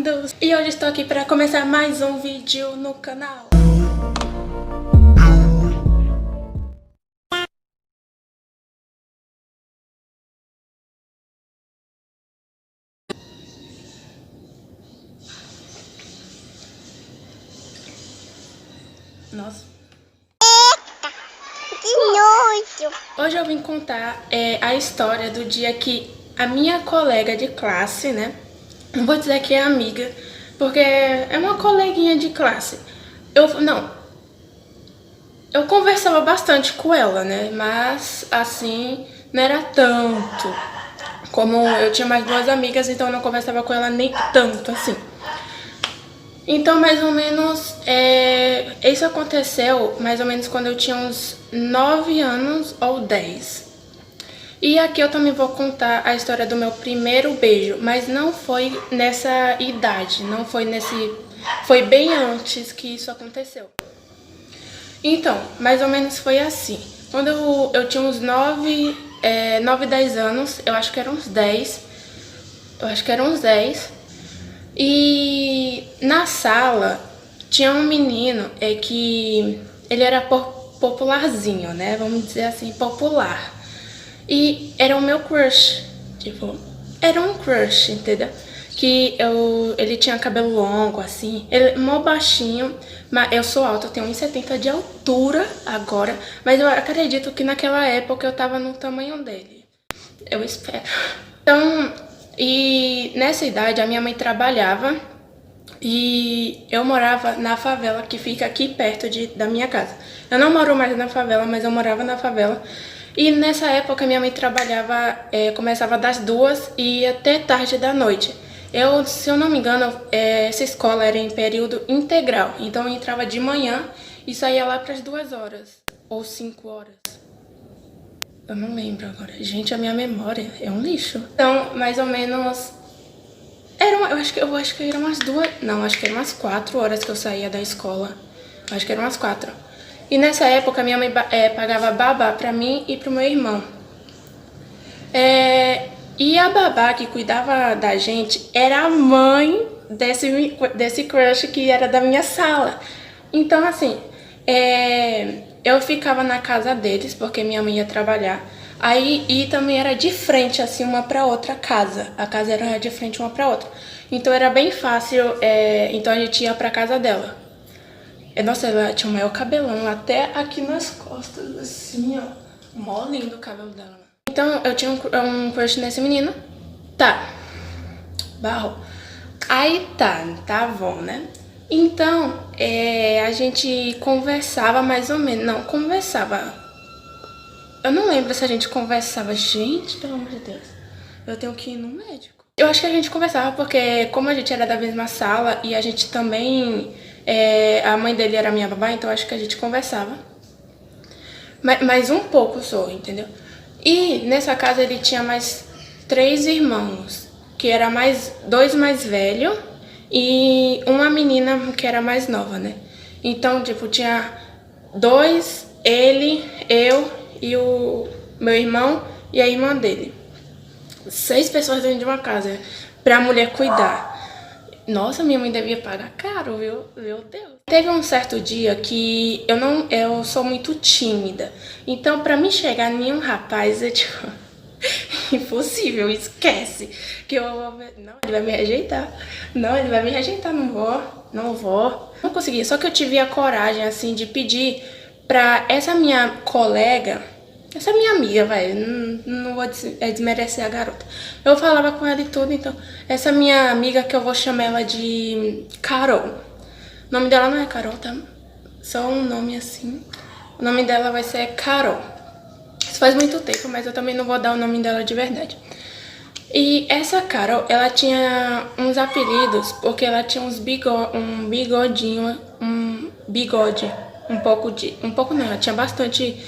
bem-vindos! E hoje estou aqui para começar mais um vídeo no canal. Nossa. Que nojo! Hoje eu vim contar a história do dia que a minha colega de classe, né? Não vou dizer que é amiga, porque é uma coleguinha de classe. Eu conversava bastante com ela, né? Mas, assim, não era tanto. Como eu tinha mais duas amigas, então eu não conversava com ela nem tanto, assim. Então, mais ou menos, isso aconteceu mais ou menos quando eu tinha uns 9 anos ou 10. E aqui eu também vou contar a história do meu primeiro beijo, mas não foi nessa idade, não foi nesse... Foi bem antes que isso aconteceu. Então, mais ou menos foi assim. Quando eu tinha uns 9, 10 anos, eu acho que eram uns 10. E na sala tinha um menino que ele era popularzinho, né? Vamos dizer assim, popular. E era o meu crush, tipo, era um crush, entendeu? Que ele tinha cabelo longo, assim, ele mó baixinho, mas eu sou alta, eu tenho 1,70 de altura agora, mas eu acredito que naquela época eu tava no tamanho dele. Eu espero. Então, e nessa idade a minha mãe trabalhava e eu morava na favela que fica aqui perto da minha casa. Eu não moro mais na favela, mas eu morava na favela. E nessa época minha mãe trabalhava, começava das 2 e ia até tarde da noite. Se eu não me engano, essa escola era em período integral. Então eu entrava de manhã e saía lá para as 2 horas ou 5 horas. Eu não lembro agora. Gente, a minha memória é um lixo. Então, mais ou menos... eu acho que eram umas 2... Não, acho que eram umas 4 horas que eu saía da escola. Acho que eram umas 4. E nessa época, minha mãe pagava babá pra mim e pro meu irmão. E a babá que cuidava da gente era a mãe desse crush que era da minha sala. Então, assim... eu ficava na casa deles, porque minha mãe ia trabalhar. E também era de frente, assim, uma pra outra casa. A casa era de frente uma pra outra. Então era bem fácil, então a gente ia pra casa dela. Nossa, ela tinha o maior cabelão, até aqui nas costas, assim, ó. Mó lindo o cabelo dela. Então eu tinha um crush nesse menino. Tá. Barro. Aí tá bom, né? Então, a gente conversava mais ou menos. Não, conversava. Eu não lembro se a gente conversava. Gente, pelo amor de Deus. Eu tenho que ir no médico. Eu acho que a gente conversava porque, como a gente era da mesma sala e a gente também... a mãe dele era minha babá, então acho que a gente conversava. Mas um pouco só, entendeu? E nessa casa ele tinha mais 3 irmãos, que era 2 mais velhos e uma menina que era mais nova, né? Então, tipo, tinha 2, ele, eu e o meu irmão e a irmã dele. 6 pessoas dentro de uma casa pra mulher cuidar. Nossa, minha mãe devia pagar caro, viu? Meu Deus. Teve um certo dia que eu sou muito tímida. Então, pra mim chegar em um rapaz, é tipo... impossível, esquece. Que eu vou ver... Não, ele vai me rejeitar. Não, ele vai me rejeitar, não vou. Não consegui, só que eu tive a coragem, assim, de pedir pra essa minha colega... Essa minha amiga, não vou desmerecer a garota. Eu falava com ela e tudo, então... Essa minha amiga, que eu vou chamar ela de Carol. O nome dela não é Carol, tá? Só um nome assim. O nome dela vai ser Carol. Isso faz muito tempo, mas eu também não vou dar o nome dela de verdade. E essa Carol, ela tinha uns apelidos, porque ela tinha um bigode. Um pouco não, ela tinha bastante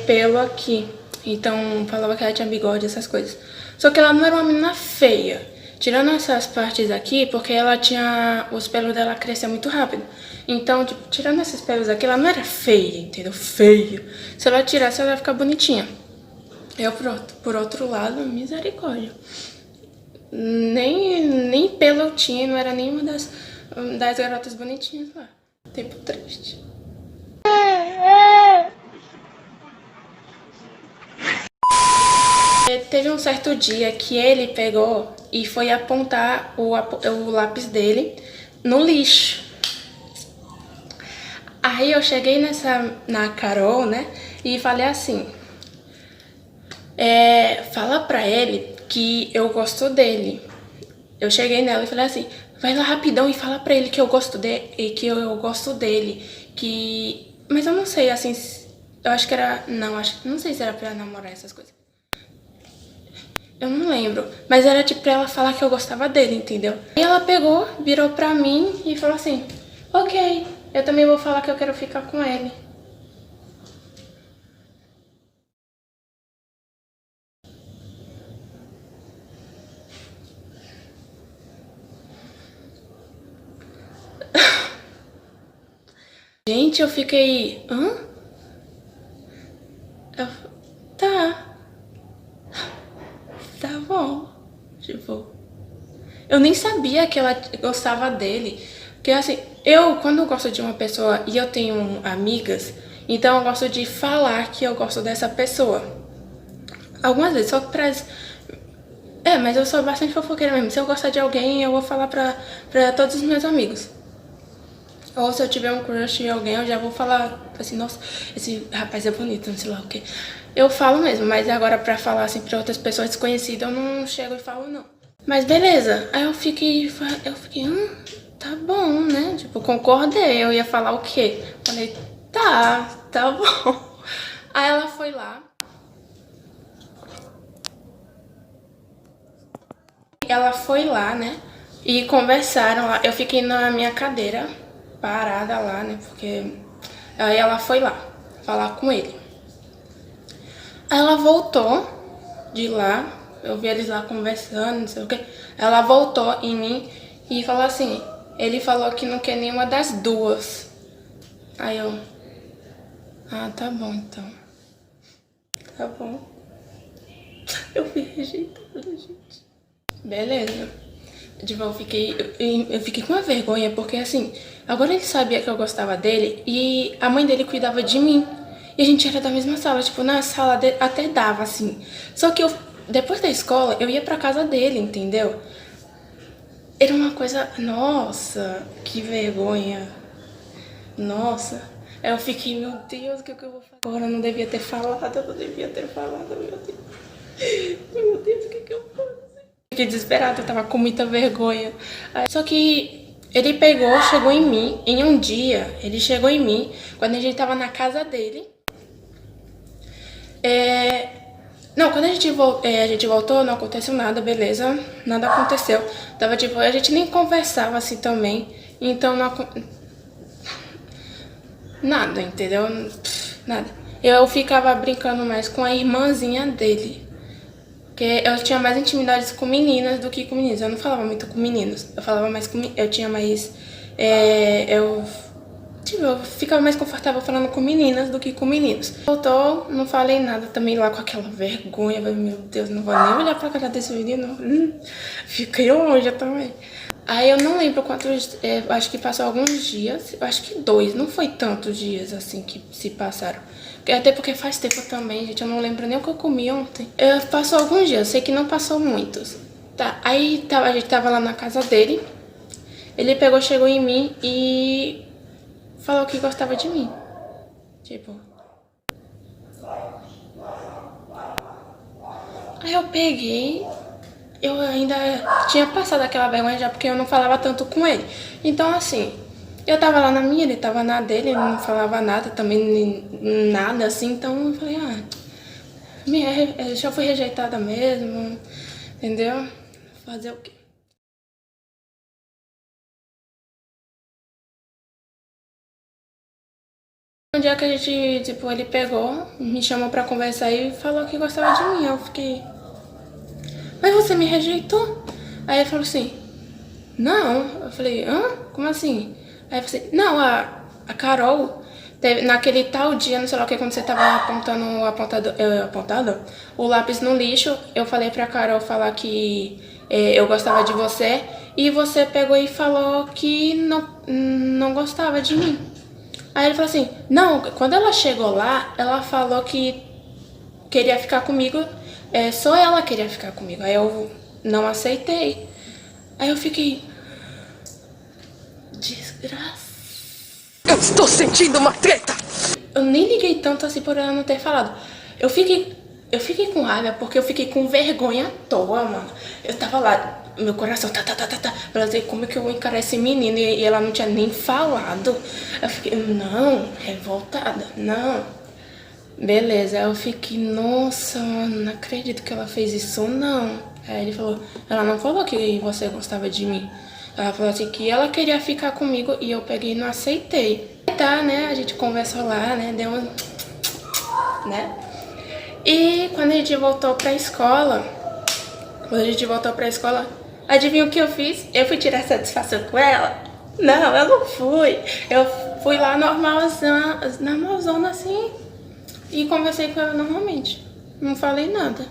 pelo aqui. Então falava que ela tinha bigode, essas coisas. Só que ela não era uma menina feia. Tirando essas partes aqui, porque ela tinha... Os pelos dela cresciam muito rápido. Então, tipo, tirando esses pelos aqui, ela não era feia, entendeu? Feia. Se ela tirasse, ela ia ficar bonitinha. Eu, por outro lado, misericórdia. Nem nem pelo eu tinha, não era nenhuma das garotas bonitinhas lá. Tempo triste. Teve um certo dia que ele pegou e foi apontar o lápis dele no lixo. Aí eu cheguei na Carol, né, e falei assim, fala pra ele que eu gosto dele. Eu cheguei nela e falei assim, vai lá rapidão e fala pra ele que eu gosto dele, Mas eu não sei, assim, eu acho que era... Não sei se era pra namorar essas coisas. Eu não lembro, mas era tipo pra ela falar que eu gostava dele, entendeu? E ela pegou, virou pra mim e falou assim, ok, eu também vou falar que eu quero ficar com ele. Gente, eu fiquei... hã? Tá bom. Tipo, eu nem sabia que ela gostava dele. Porque assim, quando eu gosto de uma pessoa e eu tenho amigas, então eu gosto de falar que eu gosto dessa pessoa. Algumas vezes, só pra... mas eu sou bastante fofoqueira mesmo. Se eu gostar de alguém, eu vou falar pra todos os meus amigos. Ou se eu tiver um crush em alguém, eu já vou falar assim, nossa, esse rapaz é bonito, não sei lá o quê. Eu falo mesmo, mas agora pra falar assim pra outras pessoas desconhecidas, eu não chego e falo não. Mas beleza, aí eu fiquei, tá bom, né? Tipo, concordei, eu ia falar o quê? Falei, tá bom. Aí ela foi lá. Ela foi lá, né? E conversaram lá. Eu fiquei na minha cadeira, parada lá, né? Porque aí ela foi lá falar com ele. Aí ela voltou de lá, eu vi eles lá conversando, não sei o que. Ela voltou em mim e falou assim, ele falou que não quer nenhuma das duas. Aí eu, tá bom então. Tá bom. Eu fui rejeitada, gente. Beleza. Tipo, eu fiquei com uma vergonha, porque assim, agora ele sabia que eu gostava dele e a mãe dele cuidava de mim. E a gente era da mesma sala, tipo, na sala até dava, assim. Só que depois da escola, eu ia pra casa dele, entendeu? Era uma coisa... Nossa, que vergonha. Nossa. Aí eu fiquei, meu Deus, o que eu vou fazer agora? Eu não devia ter falado, meu Deus. Meu Deus, o que eu faço? Fiquei desesperada, eu tava com muita vergonha. Só que ele chegou em mim, em um dia, ele chegou em mim, quando a gente tava na casa dele. Não, quando a gente voltou, não aconteceu nada, beleza, nada aconteceu. Tava tipo, a gente nem conversava assim também, então nada, entendeu? Nada. Eu ficava brincando mais com a irmãzinha dele. Porque eu tinha mais intimidades com meninas do que com meninos. Eu não falava muito com meninos. Eu falava mais com... Eu tinha mais... eu ficava mais confortável falando com meninas do que com meninos. Voltou, não falei nada também lá com aquela vergonha. Meu Deus, não vou nem olhar pra cara desse menino. Fiquei longe também. Aí eu não lembro quantos... acho que passou alguns dias. Eu acho que 2. Não foi tantos dias assim que se passaram. Até porque faz tempo também, gente. Eu não lembro nem o que eu comi ontem. Passou alguns dias, eu sei que não passou muitos. Tá, aí a gente tava lá na casa dele. Ele chegou em mim e falou que gostava de mim. Tipo... Aí eu peguei... Eu ainda tinha passado aquela vergonha já porque eu não falava tanto com ele. Então assim... Eu tava lá na minha, ele tava na dele, ele não falava nada, também nada assim, então eu falei, já fui rejeitada mesmo, entendeu? Fazer o quê? Um dia que a gente, tipo, ele pegou, me chamou pra conversar e falou que gostava de mim, eu fiquei, mas você me rejeitou? Aí ele falou assim, não, eu falei, como assim? Aí eu falei, não, a Carol, naquele tal dia, não sei lá o que, quando você tava apontando o lápis no lixo, eu falei pra Carol falar que eu gostava de você e você pegou e falou que não gostava de mim. Aí ele falou assim, não, quando ela chegou lá, ela falou que queria ficar comigo, só ela queria ficar comigo. Aí eu não aceitei. Aí eu fiquei... Desgraça. Eu estou sentindo uma treta! Eu nem liguei tanto assim por ela não ter falado. Eu fiquei com raiva porque eu fiquei com vergonha à toa, mano. Eu tava lá, meu coração tá, pra ela dizer como é que eu vou encarar esse menino e ela não tinha nem falado. Eu fiquei, não, revoltada, não. Beleza, eu fiquei, nossa, mano, não acredito que ela fez isso, não. Aí ele falou, ela não falou que você gostava de mim. Ela falou assim que ela queria ficar comigo e eu peguei e não aceitei. Tá, né, a gente conversou lá, né, deu um... né. E quando a gente voltou pra escola, adivinha o que eu fiz? Eu fui tirar satisfação com ela? Não, eu não fui. Eu fui lá normalzona assim e conversei com ela normalmente. Não falei nada.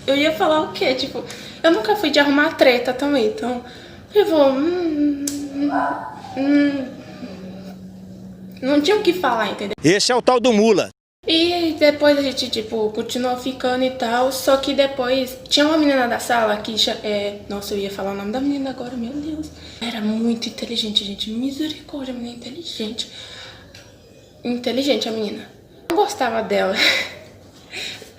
Eu ia falar o quê? Tipo, eu nunca fui de arrumar treta também, então... Eu vou... não tinha o que falar, entendeu? Esse é o tal do mula. E depois a gente, tipo, continuou ficando e tal, só que depois tinha uma menina da sala que, nossa, eu ia falar o nome da menina agora, meu Deus. Era muito inteligente, gente, misericórdia, a menina inteligente. Inteligente a menina. Eu não gostava dela.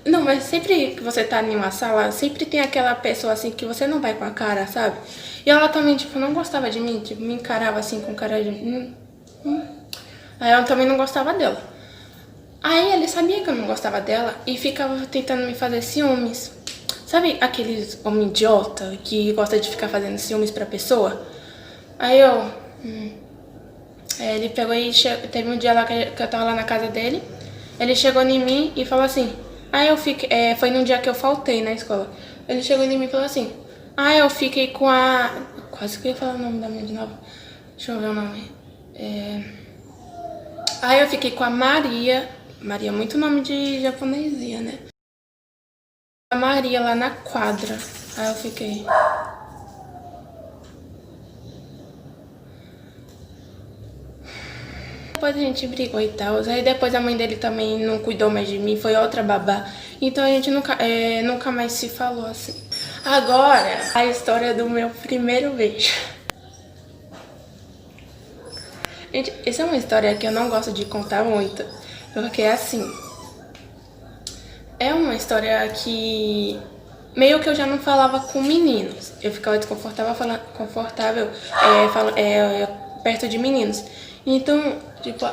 Não, mas sempre que você tá em uma sala, sempre tem aquela pessoa assim que você não vai com a cara, sabe? E ela também, tipo, não gostava de mim, tipo, me encarava assim com cara de... Aí eu também não gostava dela. Aí ele sabia que eu não gostava dela e ficava tentando me fazer ciúmes. Sabe aqueles homem idiota que gosta de ficar fazendo ciúmes pra pessoa? Aí eu... Aí ele pegou e teve um dia lá que eu tava lá na casa dele. Ele chegou em mim e falou assim... Aí eu fiquei... foi num dia que eu faltei na escola. Ele chegou em mim e falou assim... Aí eu fiquei com a... Quase que eu ia falar o nome da minha de novo. Deixa eu ver o nome. Aí eu fiquei com a Maria. Maria é muito nome de japonesia, né? A Maria lá na quadra. Aí eu fiquei... Depois a gente brigou e tal. Aí depois a mãe dele também não cuidou mais de mim. Foi outra babá. Então a gente nunca mais se falou assim. Agora, a história do meu primeiro beijo. Gente, essa é uma história que eu não gosto de contar muito. Porque assim... É uma história que... Meio que eu já não falava com meninos. Eu ficava desconfortável perto de meninos. Então, tipo,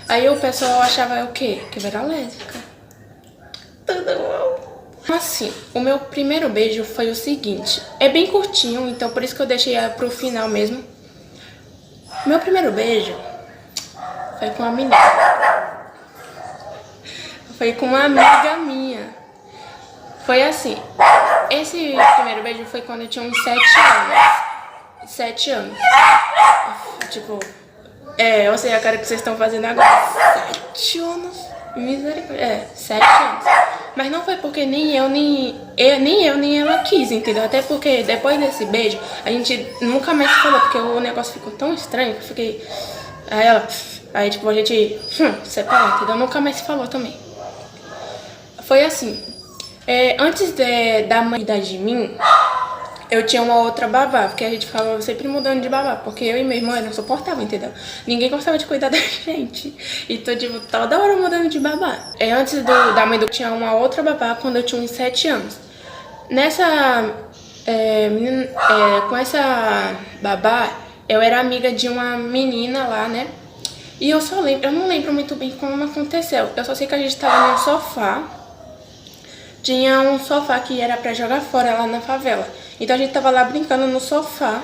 aí o pessoal achava o quê? Que eu era lésbica. Tudo bom. Assim, o meu primeiro beijo foi o seguinte. É bem curtinho, então por isso que eu deixei pro final mesmo. Meu primeiro beijo foi com uma menina. Foi com uma amiga minha. Foi assim. Esse primeiro beijo foi quando eu tinha uns 7 anos. 7 anos. Tipo, eu sei a cara que vocês estão fazendo agora. 7 anos. Misericórdia. 7 anos. Mas não foi porque nem eu, nem ela quis, entendeu? Até porque depois desse beijo, a gente nunca mais se falou, porque o negócio ficou tão estranho que eu fiquei... Aí tipo, a gente separou, entendeu? Nunca mais se falou também. Foi assim, antes da mãe dar de mim, eu tinha uma outra babá, porque a gente ficava sempre mudando de babá, porque eu e minha irmã não suportavam, entendeu? Ninguém gostava de cuidar da gente, então tipo, toda hora mudando de babá. Antes da mãe do tinha uma outra babá quando eu tinha uns 7 anos. Com essa babá, eu era amiga de uma menina lá, né? E eu não lembro muito bem como aconteceu, eu só sei que a gente tava num sofá. Tinha um sofá que era pra jogar fora lá na favela. Então a gente tava lá brincando no sofá.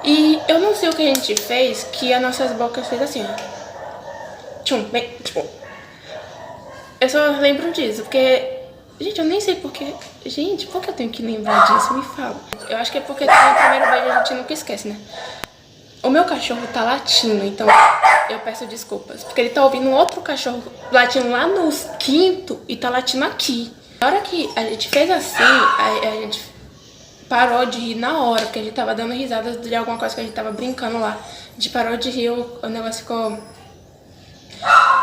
E eu não sei o que a gente fez, que as nossas bocas fez assim, ó. Tchum, bem, tchum. Eu só lembro disso, porque... Gente, eu nem sei porque... Gente, por que eu tenho que lembrar disso? Me fala. Eu acho que é porque no primeiro beijo a gente nunca esquece, né? O meu cachorro tá latindo, então eu peço desculpas. Porque ele tá ouvindo outro cachorro latindo lá nos quinto e tá latindo aqui. Na hora que a gente fez assim, a gente parou de rir na hora, porque a gente tava dando risadas de alguma coisa que a gente tava brincando lá. A gente parou de rir, o negócio ficou...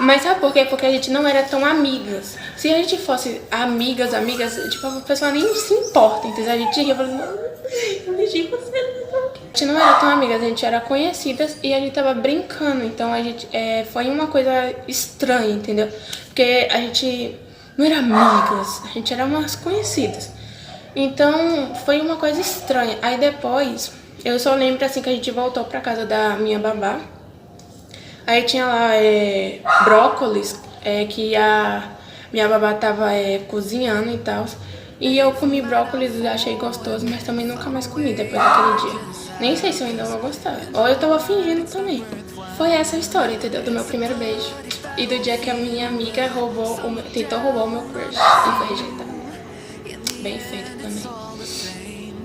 Mas sabe por quê? Porque a gente não era tão amigas. Se a gente fosse amigas, tipo, a pessoa nem se importa, entendeu? A gente ria, falando, eu beijei você. A gente não era tão amigas, a gente era conhecidas e a gente tava brincando. Então a gente, foi uma coisa estranha, entendeu? Porque a gente não era amigas, a gente era umas conhecidas. Então foi uma coisa estranha. Aí depois, eu só lembro assim que a gente voltou pra casa da minha babá. Aí tinha lá brócolis, que a minha babá tava cozinhando e tal. E eu comi brócolis e achei gostoso, mas também nunca mais comi depois daquele dia. Nem sei se eu ainda vou gostar. Ou eu tava fingindo também. Foi essa a história, entendeu? Do meu primeiro beijo. E do dia que a minha amiga tentou roubar o meu crush e foi rejeitada. Bem feito também.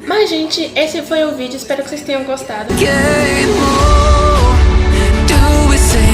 Mas, gente, esse foi o vídeo. Espero que vocês tenham gostado. Do we say